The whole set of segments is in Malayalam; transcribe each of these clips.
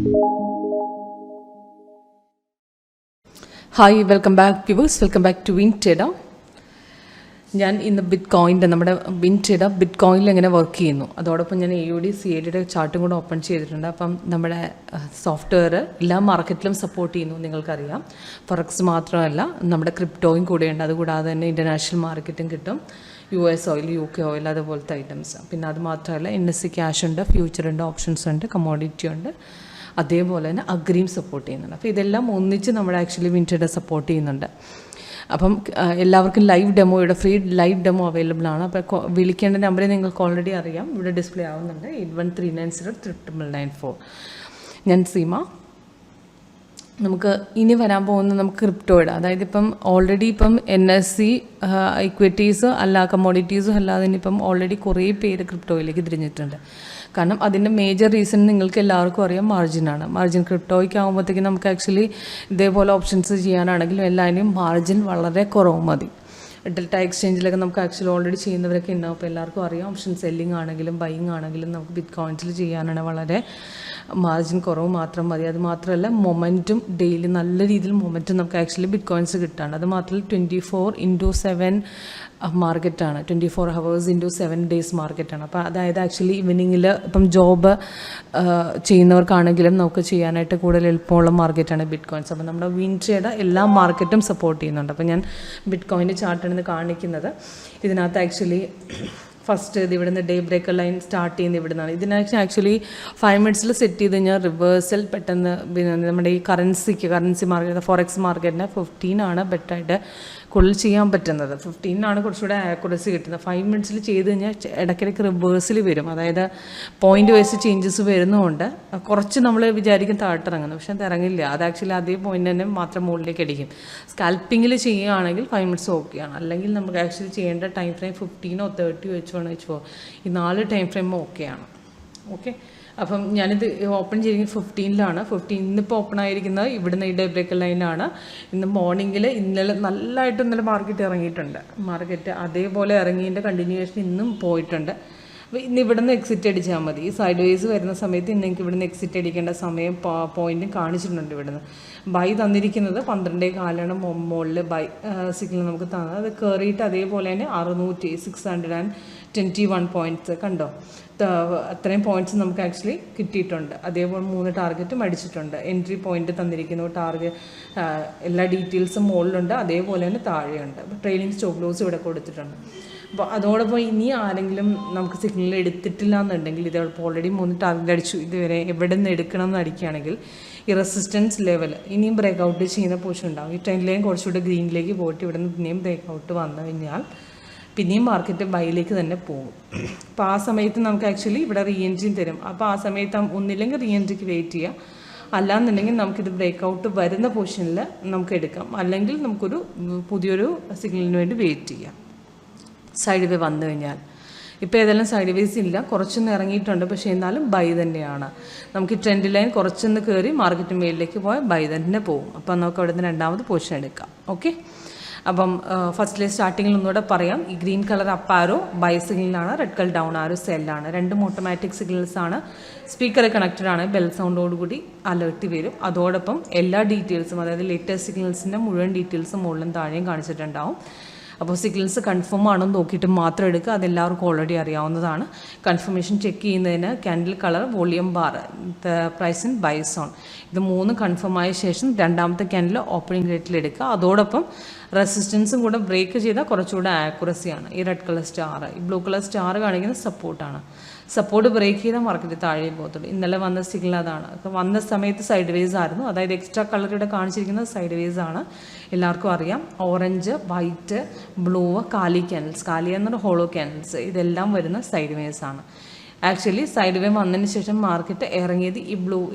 Hi, welcome back viewers, welcome back to WinTrader. ഞാൻ ഇന്ന് ബിറ്റ്കോയിൻ്റെ നമ്മുടെ WinTrader ബിറ്റ്കോയിനിൽ എങ്ങനെ വർക്ക് ചെയ്യുന്നു അതോടൊപ്പം ഞാൻ 𝐂𝐸 ചാർട്ടും കൂടെ ഓപ്പൺ ചെയ്തിട്ടുണ്ട്. അപ്പം നമ്മുടെ സോഫ്റ്റ്വെയർ എല്ലാ മാർക്കറ്റിലും സപ്പോർട്ട് ചെയ്യുന്നു, നിങ്ങൾക്കറിയാം. ഫോറക്സ് മാത്രമല്ല, നമ്മുടെ ക്രിപ്റ്റോയും കൂടെയുണ്ട്. അതുകൂടാതെ തന്നെ ഇൻ്റർനാഷണൽ മാർക്കറ്റും കിട്ടും, US ഓയിൽ, UK ഓയിൽ, അതുപോലത്തെ ഐറ്റംസ്. പിന്നെ അത് മാത്രമല്ല NSE ക്യാഷ് ഉണ്ട്, ഫ്യൂച്ചർ ഉണ്ട്, ഓപ്ഷൻസ് ഉണ്ട്, കമ്മോഡിറ്റി ഉണ്ട്, അതേപോലെ തന്നെ അഗ്രിയും സപ്പോർട്ട് ചെയ്യുന്നുണ്ട്. അപ്പോൾ ഇതെല്ലാം ഒന്നിച്ച് നമ്മൾ ആക്ച്വലി WinTrader സപ്പോർട്ട് ചെയ്യുന്നുണ്ട്. അപ്പം എല്ലാവർക്കും ലൈവ് ഡെമോയുടെ ഫ്രീ ലൈവ് ഡെമോ അവൈലബിൾ ആണ്. അപ്പോൾ വിളിക്കേണ്ട നമ്പർ നിങ്ങൾക്ക് ഓൾറെഡി അറിയാം, ഇവിടെ ഡിസ്പ്ലേ ആവുന്നുണ്ട്, 8139039994. ഞാൻ സീമ. നമുക്ക് ഇനി വരാൻ പോകുന്ന നമുക്ക് ക്രിപ്റ്റോയുടെ, അതായത് ഇപ്പം ഓൾറെഡി ഇപ്പം NSE ഇക്വിറ്റീസ് അല്ല കമ്മോഡിറ്റീസും അല്ലാതെ ഇപ്പം ഓൾറെഡി കുറേ പേര് ക്രിപ്റ്റോയിലേക്ക് തിരിഞ്ഞിട്ടുണ്ട്. കാരണം അതിൻ്റെ മേജർ റീസൺ നിങ്ങൾക്ക് എല്ലാവർക്കും അറിയാം, മാർജിനാണ്. മാർജിൻ ക്രിപ്റ്റോയ്ക്ക് ആകുമ്പോഴത്തേക്കും നമുക്ക് ആക്ച്വലി ഇതേപോലെ ഓപ്ഷൻസ് ചെയ്യാനാണെങ്കിലും എല്ലാവരും മാർജിൻ വളരെ കുറവ് മതി. ഡെൽറ്റ എക്സ്ചേഞ്ചിലൊക്കെ നമുക്ക് ആക്ച്വലി ഓൾറെഡി ചെയ്യുന്നവരൊക്കെ ഉണ്ടാവും. അപ്പോൾ എല്ലാവർക്കും അറിയാം, ഓപ്ഷൻ സെല്ലിംഗ് ആണെങ്കിലും ബൈയിങ് ആണെങ്കിലും നമുക്ക് ബിറ്റ്കോയിൻസിൽ ചെയ്യാനാണ് വളരെ മാർജിൻ കുറവ് മാത്രം മതി. അത് മാത്രമല്ല മൊമെൻറ്റും ഡെയിലി നല്ല രീതിയിൽ മൊമെൻറ്റും നമുക്ക് ആക്ച്വലി ബിറ്റ്കോയിൻസ് കിട്ടാണ്. അത് മാത്രമല്ല 24/7 മാർക്കറ്റാണ്, 24 hours into 7 days മാർക്കറ്റാണ്. അപ്പോൾ അതായത് ആക്ച്വലി ഈവനിങ്ങിൽ ഇപ്പം ജോബ് ചെയ്യുന്നവർക്കാണെങ്കിലും നമുക്ക് ചെയ്യാനായിട്ട് കൂടുതൽ എളുപ്പമുള്ള മാർക്കറ്റാണ് ബിറ്റ്കോയിൻസ്. അപ്പോൾ നമ്മുടെ WinTrader എല്ലാ മാർക്കറ്റും സപ്പോർട്ട് ചെയ്യുന്നുണ്ട്. അപ്പോൾ ഞാൻ ബിറ്റ്കോയിൻ്റെ ചാർട്ടാണ് കാണിക്കുന്നത്. ഇതിനകത്ത് ആക്ച്വലി ഫസ്റ്റ് ഇത് ഇവിടുന്ന് ഡേ ബ്രേക്കർ ലൈൻ സ്റ്റാർട്ട് ചെയ്യുന്നത് ഇവിടുന്നാണ്. ഇതിനായിട്ട് ആക്ച്വലി 5 minutes സെറ്റ് ചെയ്ത് കഴിഞ്ഞാൽ റിവേഴ്സൽ പെട്ടെന്ന് നമ്മുടെ ഈ കറൻസി മാർക്കറ്റ് ഫോറക്സ് മാർക്കറ്റിന് 15 ആണ് ബെറ്ററായിട്ട് കൂടുതൽ ചെയ്യാൻ പറ്റുന്നത്. 15 കുറച്ചുകൂടെ ആക്യുറസി കിട്ടുന്നത്. 5 minutes ചെയ്ത് കഴിഞ്ഞാൽ ഇടയ്ക്കിടയ്ക്ക് റിവേഴ്സിൽ വരും, അതായത് പോയിൻ്റ് വൈസ് ചേഞ്ചസ് വരുന്നതുകൊണ്ട് കുറച്ച് നമ്മൾ വിചാരിക്കും താഴ്ത്തിറങ്ങുന്നത്, പക്ഷെ അത് ഇറങ്ങില്ല. അത് ആക്ച്വലി അതേ പോയിൻ്റ് തന്നെ മാത്രം മുകളിലേക്ക് അടിക്കും. സ്കാൽപ്പിങ്ങിൽ ചെയ്യുകയാണെങ്കിൽ 5 minutes ഓക്കെയാണ്. അല്ലെങ്കിൽ നമുക്ക് ആക്ച്വലി ചെയ്യേണ്ട ടൈം ഫ്രെയിം 15 or 30 വെച്ചോ ഈ 4 ടൈം ഫ്രെയിം ഓക്കെയാണ്. ഓക്കെ, അപ്പം ഞാനിത് ഓപ്പൺ ചെയ്തിരിക്കുന്നത് 15 ഇന്നിപ്പോൾ ഓപ്പൺ ആയിരിക്കുന്നത് ഇവിടുന്ന് ഈ ഡേ ബ്രേക്കർ ലൈനാണ്. ഇന്ന് മോർണിംഗിൽ ഇന്നലെ നല്ലതായിട്ട് ഇന്നലെ മാർക്കറ്റ് ഇറങ്ങിയിട്ടുണ്ട്. മാർക്കറ്റ് അതേപോലെ ഇറങ്ങിയതിൻ്റെ കണ്ടിന്യൂവേഷൻ ഇന്നും പോയിട്ടുണ്ട്. അപ്പോൾ ഇന്ന് ഇവിടുന്ന് എക്സിറ്റ് അടിച്ചാൽ മതി. ഈ സൈഡ് വേസ് വരുന്ന സമയത്ത് ഇന്ന് എനിക്ക് ഇവിടുന്ന് എക്സിറ്റ് അടിക്കേണ്ട സമയം പോയിൻറ്റും കാണിച്ചിട്ടുണ്ട്. ഇവിടുന്ന് ബൈ തന്നിരിക്കുന്നത് 12.4 മുകളിൽ ബൈ സിഗ്നൽ നമുക്ക് തന്നത്. അത് കയറിയിട്ട് അതേപോലെ തന്നെ 621 പോയിൻറ്റ്സ് കണ്ടോ, അത്രയും പോയിൻറ്റ്സ് നമുക്ക് ആക്ച്വലി കിട്ടിയിട്ടുണ്ട്. അതേപോലെ 3 ടാർഗറ്റും അടിച്ചിട്ടുണ്ട്. എൻട്രി പോയിൻ്റ് തന്നിരിക്കുന്നു, എല്ലാ ഡീറ്റെയിൽസും മുകളിലുണ്ട്, അതേപോലെ തന്നെ താഴെയുണ്ട്. അപ്പോൾ ട്രെയിലിംഗ് സ്റ്റോപ്പ് ലോസ് ഇവിടെ കൊടുത്തിട്ടുണ്ട്. അപ്പോൾ അതോടൊപ്പം ഇനി ആരെങ്കിലും നമുക്ക് സിഗ്നൽ എടുത്തിട്ടില്ല എന്നുണ്ടെങ്കിൽ, ഇതോടൊപ്പം ഓൾറെഡി 3 ടാർഗറ്റ് അടിച്ചു, ഇതുവരെ എവിടെ നിന്ന് എടുക്കണം എന്ന് അടിക്കുകയാണെങ്കിൽ ഈ റെസിസ്റ്റൻസ് ലെവൽ ഇനിയും ബ്രേക്ക് ഔട്ട് ചെയ്യുന്ന പോഷൻ ഉണ്ടാകും. ഈ ട്രെൻഡ് ലൈൻ കുറച്ചുകൂടെ ഗ്രീനിലേക്ക് പോയിട്ട് ഇവിടെ നിന്ന് പിന്നെയും ബ്രേക്ക് ഔട്ട് വന്നു കഴിഞ്ഞാൽ പിന്നെയും മാർക്കറ്റ് ബൈയിലേക്ക് തന്നെ പോകും. അപ്പോൾ ആ സമയത്ത് നമുക്ക് ആക്ച്വലി ഇവിടെ റീ എൻട്രിയും തരും. അപ്പോൾ ആ സമയത്ത് ഒന്നില്ലെങ്കിൽ റീ എൻട്രിക്ക് വെയിറ്റ് ചെയ്യുക, അല്ലാന്നുണ്ടെങ്കിൽ നമുക്കിത് ബ്രേക്ക് ഔട്ട് വരുന്ന പൊസിഷനിൽ നമുക്ക് എടുക്കാം, അല്ലെങ്കിൽ നമുക്കൊരു പുതിയൊരു സിഗ്നലിന് വേണ്ടി വെയിറ്റ് ചെയ്യാം. സൈഡ് വേ വന്നു കഴിഞ്ഞാൽ ഇപ്പോൾ ഏതെല്ലാം സൈഡ് വേസ് ഇല്ല, കുറച്ചൊന്ന് ഇറങ്ങിയിട്ടുണ്ട്, പക്ഷേ എന്നാലും ബൈ തന്നെയാണ്. നമുക്ക് ട്രെൻഡ് ലൈൻ കുറച്ചൊന്ന് കയറി മാർക്കറ്റ് മേലിലേക്ക് പോയാൽ ബൈ തന്നെ പോകും. അപ്പം നമുക്ക് അവിടെ നിന്ന് രണ്ടാമത് പൊസിഷൻ എടുക്കാം. ഓക്കെ, അപ്പം ഫസ്റ്റിലെ സ്റ്റാർട്ടിങ്ങിൽ ഒന്നുകൂടെ പറയാം. ഈ green colour up arrow buy സിഗ്നലാണ്, റെഡ് കളർ ഡൗൺ ആരോ സെല്ലാണ്. രണ്ടും ഓട്ടോമാറ്റിക് സിഗ്നൽസ് ആണ്. സ്പീക്കർ കണക്റ്റഡ് ആണ്, ബെൽ സൗണ്ടോടുകൂടി അലേർട്ട് വരും. അതോടൊപ്പം എല്ലാ ഡീറ്റെയിൽസും, അതായത് ലേറ്റസ്റ്റ് സിഗ്നൽസിൻ്റെ മുഴുവൻ ഡീറ്റെയിൽസും മുകളിലും താഴെയും കാണിച്ചിട്ടുണ്ടാവും. അപ്പോൾ സിഗ്നൽസ് കൺഫേം ആണെന്ന് നോക്കിയിട്ട് മാത്രം എടുക്കുക. അതെല്ലാവർക്കും ഓൾറെഡി അറിയാവുന്നതാണ്. കൺഫർമേഷൻ ചെക്ക് ചെയ്യുന്നതിന് candle colour, volume bar, price in buy zone, ഇത് 3 കൺഫേം ആയ ശേഷം രണ്ടാമത്തെ ക്യാൻഡിൽ ഓപ്പണിംഗ് റേറ്റിൽ എടുക്കുക. അതോടൊപ്പം റെസിസ്റ്റൻസും കൂടെ ബ്രേക്ക് ചെയ്താൽ കുറച്ചുകൂടെ ആക്യുറസിയാണ്. ഈ റെഡ് കളർ സ്റ്റാർ, ഈ ബ്ലൂ കളർ സ്റ്റാർ കാണിക്കുന്ന സപ്പോർട്ടാണ്. സപ്പോർട്ട് ബ്രേക്ക് ചെയ്താൽ മാർക്കറ്റ് താഴെ പോകത്തുള്ളൂ. ഇന്നലെ വന്ന സിഗ്നൽ അതാണ്. അപ്പോൾ വന്ന സമയത്ത് സൈഡ് വേസ് ആയിരുന്നു, അതായത് എക്സ്ട്രാ കളർ ഇവിടെ കാണിച്ചിരിക്കുന്നത് സൈഡ് വേസ് ആണ്. എല്ലാവർക്കും അറിയാം, ഓറഞ്ച്, വൈറ്റ്, ബ്ലൂ, കാലി ക്യാൻഡിൽസ്, കാലി എന്നൊരു ഹോളോ ക്യാൻഡിൽസ്, ഇതെല്ലാം വരുന്ന സൈഡ് വേസ് ആണ്. ആക്ച്വലി സൈഡ് വേ വന്നതിന് ശേഷം മാർക്കറ്റ് ഇറങ്ങിയത്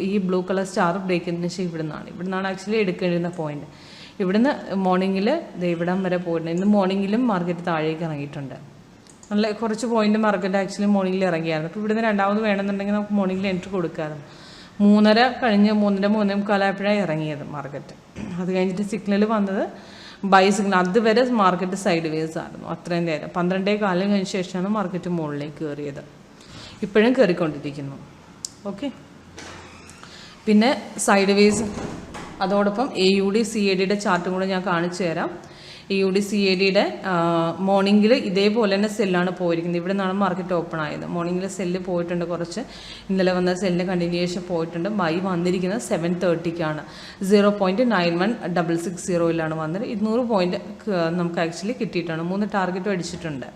ഈ ബ്ലൂ കളർ സ്റ്റാർ ബ്രേക്ക് ചെയ്തതിന് ശേഷം ഇവിടുന്നാണ് ആക്ച്വലി എടുക്കേണ്ടിരുന്ന പോയിന്റ്. ഇവിടുന്ന് മോർണിംഗിൽ ഇവിടം വരെ പോയിട്ടുണ്ട്. ഇന്ന് മോർണിംഗിലും മാർക്കറ്റ് താഴേക്ക് ഇറങ്ങിയിട്ടുണ്ട്. നല്ല കുറച്ച് പോയിന്റ് മാർക്കറ്റ് ആക്ച്വലി മോർണിംഗിൽ ഇറങ്ങിയായിരുന്നു. അപ്പോൾ ഇവിടുന്ന് രണ്ടാമത് വേണമെന്നുണ്ടെങ്കിൽ നമുക്ക് മോർണിംഗിൽ എൻട്രി കൊടുക്കാമായിരുന്നു. 3:30 കഴിഞ്ഞ് 3:45 ഇറങ്ങിയത് മാർക്കറ്റ്. അത് കഴിഞ്ഞിട്ട് സിഗ്നൽ വന്നത് ബൈ സിഗ്നൽ, അതുവരെ മാർക്കറ്റ് സൈഡ് വേസ് ആയിരുന്നു അത്രയും നേരം. 12:15 കഴിഞ്ഞ ശേഷമാണ് മാർക്കറ്റ് മുകളിലേക്ക് കയറിയത്. ഇപ്പോഴും കയറിക്കൊണ്ടിരിക്കുന്നു. ഓക്കെ, പിന്നെ സൈഡ് വേസ് അതോടൊപ്പം AUD CADയുടെ ചാർട്ടും കൂടെ ഞാൻ കാണിച്ചു തരാം. AUD CADയുടെ മോർണിംഗിൽ ഇതേപോലെ തന്നെ സെല്ലാണ് പോയിരിക്കുന്നത്. ഇവിടെ നിന്നാണ് മാർക്കറ്റ് ഓപ്പൺ ആയത്. മോർണിംഗിൽ സെല്ല് പോയിട്ടുണ്ട് കുറച്ച്. ഇന്നലെ വന്ന സെല്ലിന് കണ്ടിന്യൂവേഷൻ പോയിട്ടുണ്ട്. ബൈ വന്നിരിക്കുന്നത് 7:30ക്കാണ്. 0.91660 വന്നത്. 200 പോയിന്റ് നമുക്ക് ആക്ച്വലി കിട്ടിയിട്ടാണ്. 3 ടാർഗറ്റും അടിച്ചിട്ടുണ്ട്.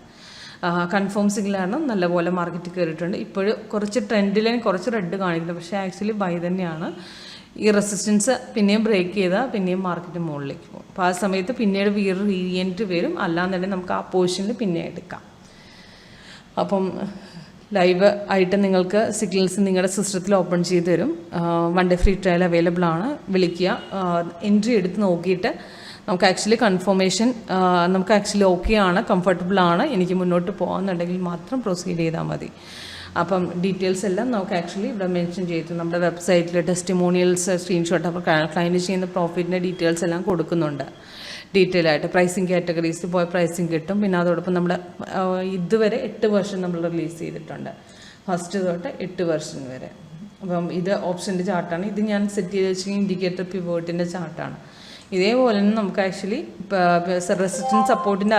കൺഫേം സിഗ്നലാണ്. നല്ലപോലെ മാർക്കറ്റ് കയറിയിട്ടുണ്ട്. ഇപ്പോഴും കുറച്ച് ട്രെൻഡ് ലൈൻ കുറച്ച് റെഡ് കാണിക്കുന്നത്, പക്ഷേ ആക്ച്വലി ബൈ തന്നെയാണ്. ഈ റെസിസ്റ്റൻസ് പിന്നെയും ബ്രേക്ക് ചെയ്താൽ പിന്നെയും മാർക്കറ്റ് മുകളിലേക്ക് പോകും. അപ്പോൾ ആ സമയത്ത് പിന്നീട് വീണ്ടും റീഎൻട്രി വരും. അല്ലാന്നുണ്ടെങ്കിൽ നമുക്ക് ആ പൊസിഷനിൽ പിന്നെ എടുക്കാം. അപ്പം ലൈവ് ആയിട്ട് നിങ്ങൾക്ക് സിഗ്നൽസ് നിങ്ങളുടെ സിസ്റ്റത്തിൽ ഓപ്പൺ ചെയ്ത് തരും. 1 ഡേ ഫ്രീ ട്രയൽ അവൈലബിൾ ആണ്. വിളിക്കുക. എൻട്രി എടുത്ത് നോക്കിയിട്ട് നമുക്ക് ആക്ച്വലി കൺഫർമേഷൻ നമുക്ക് ആക്ച്വലി ഓക്കെ ആണ്, കംഫർട്ടബിൾ ആണ്, എനിക്ക് മുന്നോട്ട് പോകാമെന്നുണ്ടെങ്കിൽ മാത്രം പ്രൊസീഡ് ചെയ്താൽ മതി. അപ്പം ഡീറ്റെയിൽസ് എല്ലാം നമുക്ക് ആക്ച്വലി ഇവിടെ മെൻഷൻ ചെയ്തു. നമ്മുടെ വെബ്സൈറ്റിൽ ടെസ്റ്റിമോണിയൽസ് സ്ക്രീൻഷോട്ട് അപ്പോൾ ക്ലയൻറ്റ് ചെയ്യുന്ന പ്രോഫിറ്റിൻ്റെ ഡീറ്റെയിൽസ് എല്ലാം കൊടുക്കുന്നുണ്ട്. ഡീറ്റെയിൽ ആയിട്ട് പ്രൈസിങ് കാറ്റഗറീസിൽ പോയ പ്രൈസിങ് കിട്ടും. പിന്നെ അതോടൊപ്പം നമ്മുടെ ഇതുവരെ 8 വെർഷൻ നമ്മൾ റിലീസ് ചെയ്തിട്ടുണ്ട്. ഫസ്റ്റ് തൊട്ട് 8 വെർഷൻ വരെ. അപ്പം ഇത് ഓപ്ഷൻ്റെ ചാർട്ടാണ്. ഇത് ഞാൻ സെറ്റ് ചെയ്ത് വെച്ചിരിക്കുന്ന ഇൻഡിക്കേറ്റർ പിവോട്ടിൻ്റെ ചാർട്ടാണ്. ഇതേപോലെ തന്നെ നമുക്ക് ആക്ച്വലി റെസിസ്റ്റൻസ് സപ്പോർട്ടിൻ്റെ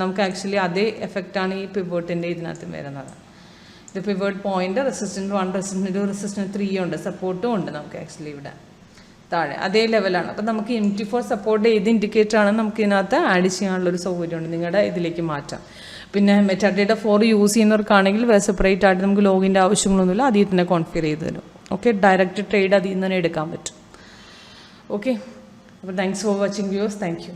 നമുക്ക് ആക്ച്വലി അതേ എഫക്റ്റാണ് ഈ പിവോട്ടിൻ്റെ ഇതിനകത്ത് വരുന്നത്. ഇത് pivot point resistance 1, resistance 2, resistance 3 ഉണ്ട്. സപ്പോർട്ടും ഉണ്ട് നമുക്ക് ആക്ച്വലി ഇവിടെ താഴെ അതേ ലെവലാണ്. അപ്പം നമുക്ക് MT4 സപ്പോർട്ട് ഏത് ഇൻഡിക്കേറ്റർ ആണ് നമുക്ക് ഇതിനകത്ത് ആഡ് ചെയ്യാനുള്ളൊരു സൗകര്യമുണ്ട്. നിങ്ങളുടെ ഇതിലേക്ക് മാറ്റാം. പിന്നെ മെറ്റാഡേറ്റ 4 യൂസ് ചെയ്യുന്നവർക്കാണെങ്കിൽ സെപ്പറേറ്റ് ആയിട്ട് നമുക്ക് ലോഗിൻ്റെ ആവശ്യങ്ങളൊന്നുമില്ല. അതിൽ തന്നെ കോൺഫിഗർ ചെയ്ത് തരും. ഓക്കെ, ഡയറക്റ്റ് ട്രേഡ് അതിൽ നിന്ന് തന്നെ എടുക്കാൻ പറ്റും. ഓക്കെ, അപ്പോൾ thanks for watching viewers. Thank you.